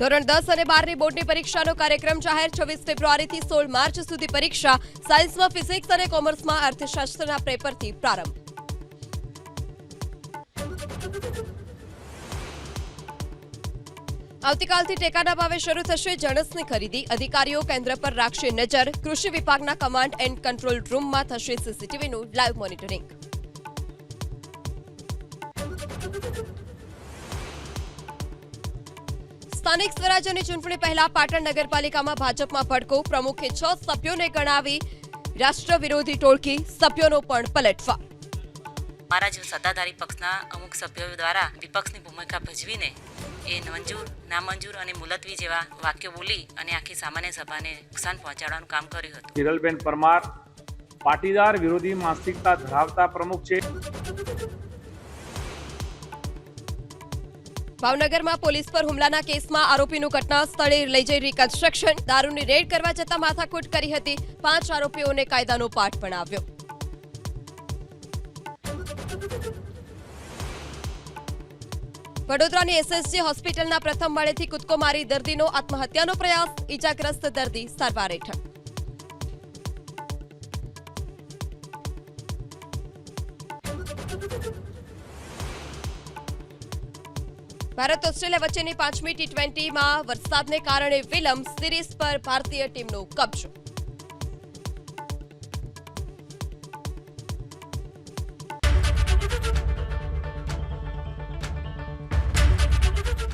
ધોરણ 10 અને 12ની બોર્ડની પરીક્ષાનો કાર્યક્રમ જાહેર 26 ફેબ્રુઆરીથી 16 માર્ચ સુધી પરીક્ષા સાયન્સમાં ફિઝિક્સ અને કોમર્સમાં અર્થશાસ્ત્રના પેપરથી પ્રારંભ। આવતીકાલથી ટેકાના ભાવે શરૂ થશે જણસની ખરીદી। અધિકારીઓ કેન્દ્ર પર રાખશે નજર। કૃષિ વિભાગના કમાન્ડ એન્ડ કંટ્રોલ રૂમમાં થશે સીસીટીવીનું લાઈવ મોનિટરિંગ। સ્થાનિક સ્વરાજ્યની ચૂંટણી પહેલા પાટણ નગરપાલિકામાં ભાજપમાં ભડકો। પ્રમુખે 6 સભ્યોને ગણાવી રાષ્ટ્ર વિરોધી ટોળકી। સભ્યોનો પણ પલટવાર। મારા જે સત્તાધારી પક્ષના અમુક સભ્યો દ્વારા વિપક્ષની ભૂમિકા ભજવીને એ મંજૂર નામંજૂર અને મુલતવી જેવા વાક્યો બોલી અને આખી સામાન્ય સભાને નુકસાન પહોંચાડવાનું કામ કર્યું હતું। હિરલબેન પરમાર પાટીદાર વિરોધી માનસિકતા ધરાવતા પ્રમુખ છે। ભાવનગરમાં પોલીસ પર હુમલાના કેસમાં આરોપીનું ઘટના સ્થળે લઈ જઈ રિકન્સ્ટ્રક્શન। દારૂની રેડ કરવા જતા માથાકૂટ કરી હતી। 5 આરોપીઓને કાયદાનો પાઠ ભણાવ્યો। વડોદરાની એસએસજી હોસ્પિટલના પ્રથમ માળેથી કૂદકો મારી દર્દીનો આત્મહત્યાનો પ્રયાસ। ઈજાગ્રસ્ત દર્દી સારવાર હેઠળ। ભારત ઓસ્ટ્રેલિયા વચ્ચેની 5મી T20માં વરસાદને કારણે વિલંબ। સિરીઝ પર ભારતીય ટીમનો કબજો।